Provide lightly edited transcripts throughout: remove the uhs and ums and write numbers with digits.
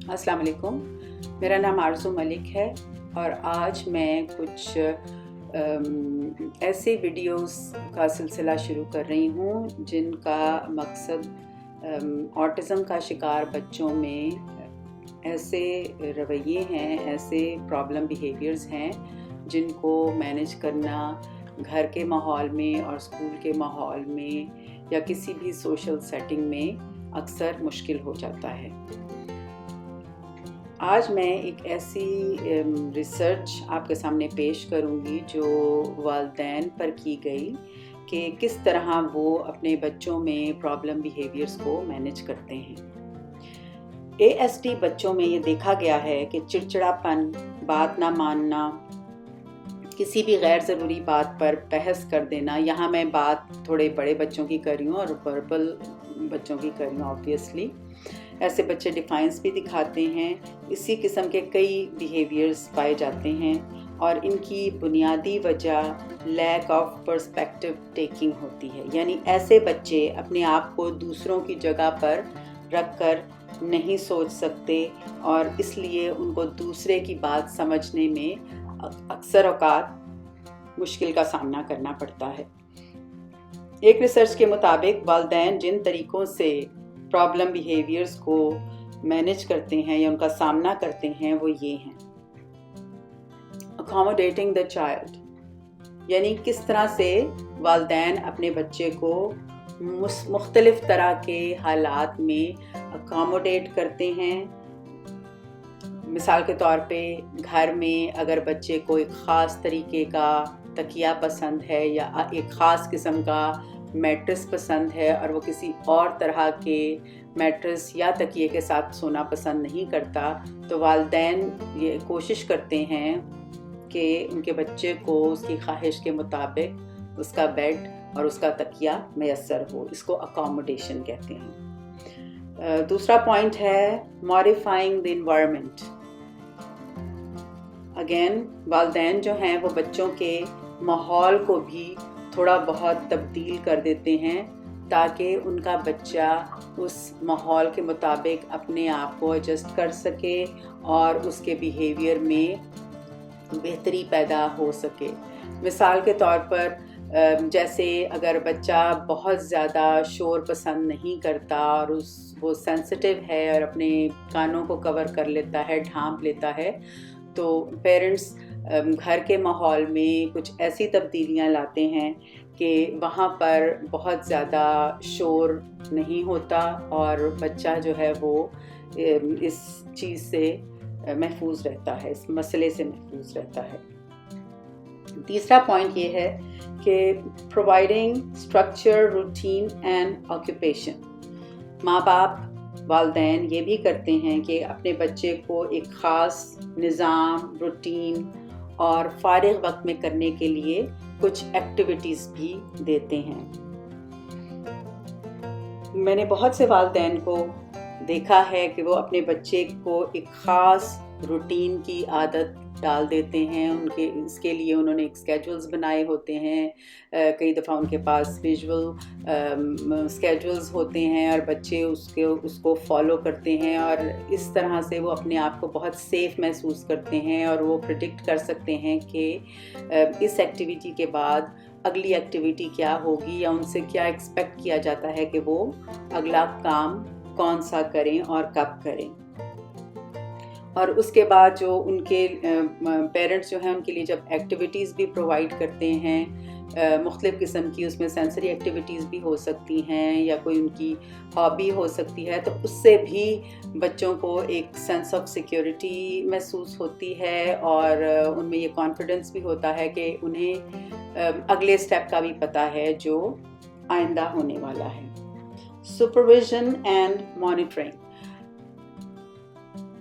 अस्सलाम वालेकुम। मेरा नाम आरज़ू मलिक है और आज मैं कुछ ऐसे वीडियोस का सिलसिला शुरू कर रही हूँ जिनका मकसद ऑटिज़म का शिकार बच्चों में ऐसे रवैये हैं, ऐसे प्रॉब्लम बिहेवियर्स हैं जिनको मैनेज करना घर के माहौल में और स्कूल के माहौल में या किसी भी सोशल सेटिंग में अक्सर मुश्किल हो जाता है। आज मैं एक ऐसी रिसर्च आपके सामने पेश करूंगी जो वालिदैन पर की गई कि किस तरह वो अपने बच्चों में प्रॉब्लम बिहेवियर्स को मैनेज करते हैं। ASD बच्चों में ये देखा गया है कि चिड़चिड़ापन, बात ना मानना, किसी भी गैर ज़रूरी बात पर बहस कर देना, यहाँ मैं बात थोड़े बड़े बच्चों की कर रही हूँ और वर्बल बच्चों की कर रही हूँ ऑब्वियसली। ऐसे बच्चे डिफाइंस भी दिखाते हैं। इसी किस्म के कई बिहेवियर्स पाए जाते हैं और इनकी बुनियादी वजह लैक ऑफ पर्सपेक्टिव टेकिंग होती है। यानी ऐसे बच्चे अपने आप को दूसरों की जगह पर रख कर नहीं सोच सकते और इसलिए उनको दूसरे की बात समझने में अक्सर औकात मुश्किल का सामना करना पड़ता है। एक रिसर्च के मुताबिक वालिदैन जिन तरीक़ों से प्रॉब्लम बिहेवियर्स को मैनेज करते हैं या उनका सामना करते हैं वो ये हैं। अकोमोडेटिंग द चाइल्ड, यानी किस तरह से वालिदैन अपने बच्चे को मुख्तलिफ तरह के हालात में अकोमोडेट करते हैं। मिसाल के तौर पे घर में अगर बच्चे को एक ख़ास तरीके का तकिया पसंद है या एक ख़ास किस्म का मैट्रेस पसंद है और वो किसी और तरह के मैट्रेस या तकिए के साथ सोना पसंद नहीं करता, तो वालिदैन ये कोशिश करते हैं कि उनके बच्चे को उसकी ख्वाहिश के मुताबिक उसका बेड और उसका तकिया मैसर हो। इसको अकोमोडेशन कहते हैं। दूसरा पॉइंट है मॉडिफाइंग द एनवायरनमेंट। अगेन वालिदैन जो हैं वो बच्चों के माहौल को भी थोड़ा बहुत तब्दील कर देते हैं ताकि उनका बच्चा उस माहौल के मुताबिक अपने आप को एडजस्ट कर सके और उसके बिहेवियर में बेहतरी पैदा हो सके। मिसाल के तौर पर जैसे अगर बच्चा बहुत ज़्यादा शोर पसंद नहीं करता और वो सेंसिटिव है और अपने कानों को कवर कर लेता है, ढांप लेता है, तो पेरेंट्स घर के माहौल में कुछ ऐसी तब्दीलियां लाते हैं कि वहाँ पर बहुत ज़्यादा शोर नहीं होता और बच्चा जो है वो इस चीज़ से महफूज रहता है, इस मसले से महफूज रहता है। तीसरा पॉइंट ये है कि providing structure, routine and occupation. माँ बाप, वालिदैन ये भी करते हैं कि अपने बच्चे को एक ख़ास निज़ाम, रूटीन और फारिग वक्त में करने के लिए कुछ एक्टिविटीज़ भी देते हैं। मैंने बहुत से वालिदैन को देखा है कि वो अपने बच्चे को एक ख़ास रूटीन की आदत डाल देते हैं। इसके लिए उन्होंने एक स्केड्यूल्स बनाए होते हैं। कई दफ़ा उनके पास विजुअल स्केड्यूल्स होते हैं और बच्चे उसको फॉलो करते हैं और इस तरह से वो अपने आप को बहुत सेफ़ महसूस करते हैं और वो प्रिडिक्ट कर सकते हैं कि इस एक्टिविटी के बाद अगली एक्टिविटी क्या होगी या उनसे क्या एक्सपेक्ट किया जाता है कि वो अगला काम कौन सा करें और कब करें। और उसके बाद जो उनके पेरेंट्स जो हैं उनके लिए जब एक्टिविटीज़ भी प्रोवाइड करते हैं मुख्तलिफ़ किस्म की, उसमें सेंसरी एक्टिविटीज़ भी हो सकती हैं या कोई उनकी हॉबी हो सकती है, तो उससे भी बच्चों को एक सेंस ऑफ सिक्योरिटी महसूस होती है और उनमें ये कॉन्फिडेंस भी होता है कि उन्हें अगले स्टेप का भी पता है जो आइंदा होने वाला है। Supervision and monitoring.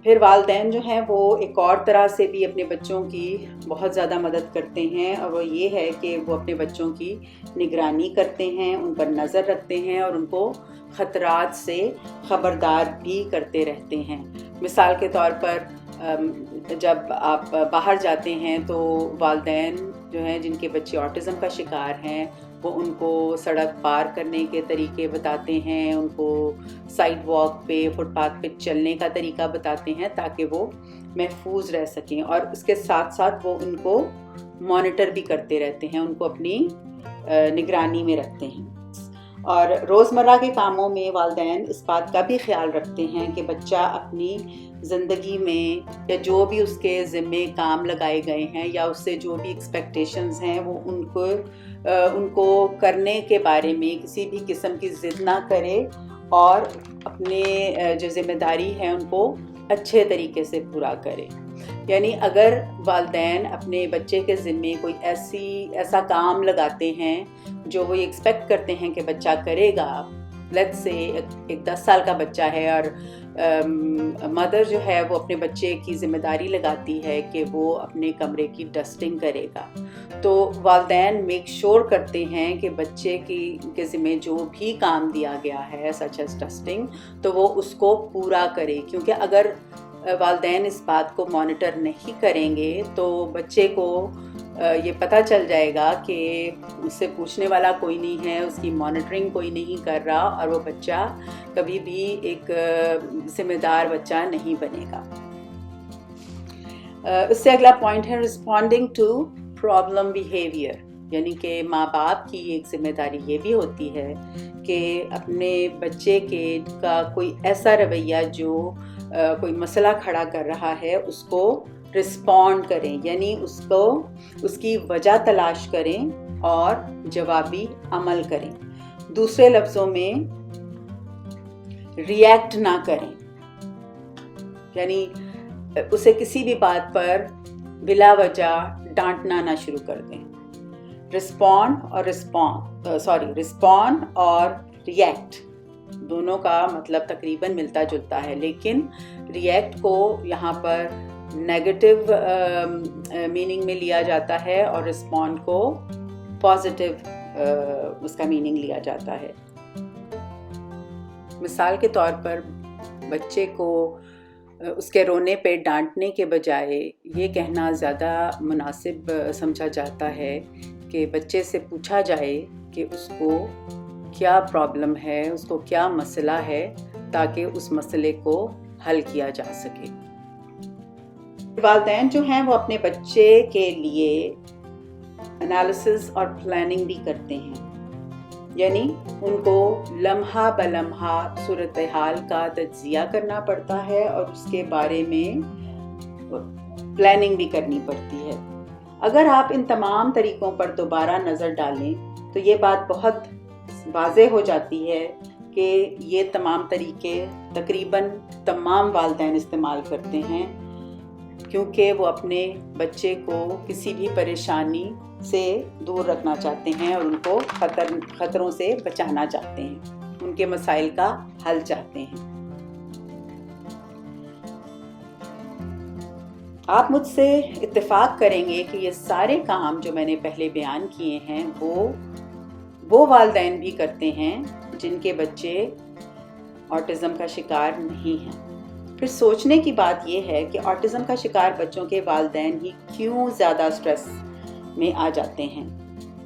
फिर वालिदैन जो हैं वो एक और तरह से भी अपने बच्चों की बहुत ज़्यादा मदद करते हैं और वो ये है कि वो अपने बच्चों की निगरानी करते हैं, उन पर नज़र रखते हैं और उनको ख़तरात से ख़बरदार भी करते रहते हैं। मिसाल के तौर पर जब आप बाहर जाते हैं तो वालिदैन जो हैं जिनके बच्चे ऑटिज़म का शिकार हैं وہ ان کو سڑک پار کرنے کے طریقے بتاتے ہیں، ان کو سائیڈ واک پہ، فٹ پاتھ پہ چلنے کا طریقہ بتاتے ہیں تاکہ وہ محفوظ رہ سکیں، اور اس کے ساتھ ساتھ وہ ان کو مانیٹر بھی کرتے رہتے ہیں، ان کو اپنی نگرانی میں رکھتے ہیں۔ اور روزمرہ کے کاموں میں والدین اس بات کا بھی خیال رکھتے ہیں کہ بچہ اپنی زندگی میں یا جو بھی اس کے ذمے کام لگائے گئے ہیں یا اس سے جو بھی ایکسپیکٹیشنز ہیں وہ ان کو کرنے کے بارے میں کسی بھی قسم کی ضد نہ کرے، اور اپنے جو ذمہ داری ہے ان کو اچھے طریقے سے پورا کرے۔ یعنی اگر والدین اپنے بچے کے ذمے کوئی ایسا کام لگاتے ہیں جو وہ ایکسپیکٹ کرتے ہیں کہ بچہ کرے گا، لیٹس سے ایک 10 سال کا بچہ ہے اور مدر جو ہے وہ اپنے بچے کی ذمہ داری لگاتی ہے کہ وہ اپنے کمرے کی ڈسٹنگ کرے گا، تو والدین میک شور کرتے ہیں کہ بچے کے ذمہ جو بھی کام دیا گیا ہے سچ ایز ڈسٹنگ، تو وہ اس کو پورا کرے، کیونکہ اگر والدین اس بات کو مانیٹر نہیں کریں گے تو بچے کو یہ پتہ چل جائے گا کہ اس سے پوچھنے والا کوئی نہیں ہے، اس کی مانیٹرنگ کوئی نہیں کر رہا، اور وہ بچہ کبھی بھی ایک ذمہ دار بچہ نہیں بنے گا۔ اس سے اگلا پوائنٹ ہے رسپونڈنگ ٹو پرابلم بیہیویئر، یعنی کہ ماں باپ کی ایک ذمہ داری یہ بھی ہوتی ہے کہ اپنے بچے کا کوئی ایسا رویہ جو کوئی مسئلہ کھڑا کر رہا ہے اس کو رسپونڈ کریں، یعنی اس کی وجہ تلاش کریں اور جوابی عمل کریں۔ دوسرے لفظوں میں ریئیکٹ نہ کریں، یعنی اسے کسی بھی بات پر بلا وجہ ڈانٹنا نہ شروع کر دیں۔ رسپونڈ اور ریئیکٹ دونوں کا مطلب تقریباً ملتا جلتا ہے، لیکن ریئیکٹ کو یہاں پر نیگیٹو میننگ میں لیا جاتا ہے اور رسپونڈ کو پازیٹیو اس کا میننگ لیا جاتا ہے۔ مثال کے طور پر بچے کو اس کے رونے پہ ڈانٹنے کے بجائے یہ کہنا زیادہ مناسب سمجھا جاتا ہے کہ بچے سے پوچھا جائے کہ اس کو کیا پرابلم ہے، اس کو کیا مسئلہ ہے، تاکہ اس مسئلے کو حل کیا جا سکے۔ والدین جو ہیں وہ اپنے بچے کے لیے انالیسس اور پلاننگ بھی کرتے ہیں، یعنی ان کو لمحہ بلمحہ صورتحال کا تجزیہ کرنا پڑتا ہے اور اس کے بارے میں پلاننگ بھی کرنی پڑتی ہے۔ اگر آپ ان تمام طریقوں پر دوبارہ نظر ڈالیں تو یہ بات بہت واضح ہو جاتی ہے کہ یہ تمام طریقے تقریباً تمام والدین استعمال کرتے ہیں، کیونکہ وہ اپنے بچے کو کسی بھی پریشانی سے دور رکھنا چاہتے ہیں اور ان کو خطروں سے بچانا چاہتے ہیں، ان کے مسائل کا حل چاہتے ہیں۔ آپ مجھ سے اتفاق کریں گے کہ یہ سارے کام جو میں نے پہلے بیان کیے ہیں وہ والدین بھی کرتے ہیں جن کے بچے آٹزم کا شکار نہیں ہیں۔ پھر سوچنے کی بات یہ ہے کہ آٹزم کا شکار بچوں کے والدین ہی کیوں زیادہ سٹریس میں آ جاتے ہیں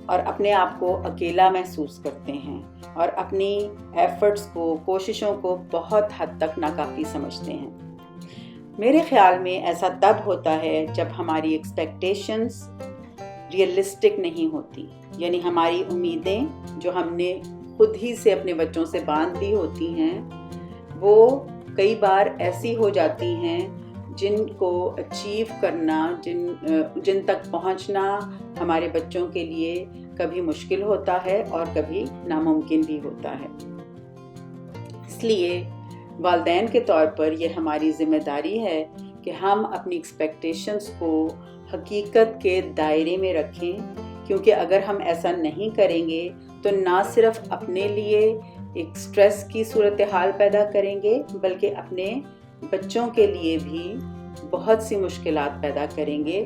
اور اپنے آپ کو اکیلا محسوس کرتے ہیں اور اپنی ایفرٹس کو، کوششوں کو بہت حد تک ناکافی سمجھتے ہیں۔ میرے خیال میں ایسا تب ہوتا ہے جب ہماری ایکسپیکٹیشنز ریئلسٹک نہیں ہوتی، یعنی ہماری امیدیں جو ہم نے خود ہی سے اپنے بچوں سے باندھ لی ہوتی ہیں وہ کئی بار ایسی ہو جاتی ہیں جن کو اچیو کرنا، جن تک پہنچنا ہمارے بچوں کے لیے کبھی مشکل ہوتا ہے اور کبھی ناممکن بھی ہوتا ہے۔ اس لیے والدین کے طور پر یہ ہماری ذمہ داری ہے کہ ہم اپنی ایکسپیکٹیشنز کو حقیقت کے دائرے میں رکھیں، کیونکہ اگر ہم ایسا نہیں کریں گے تو نہ صرف اپنے لیے ایک سٹریس کی صورتحال پیدا کریں گے بلکہ اپنے بچوں کے لیے بھی بہت سی مشکلات پیدا کریں گے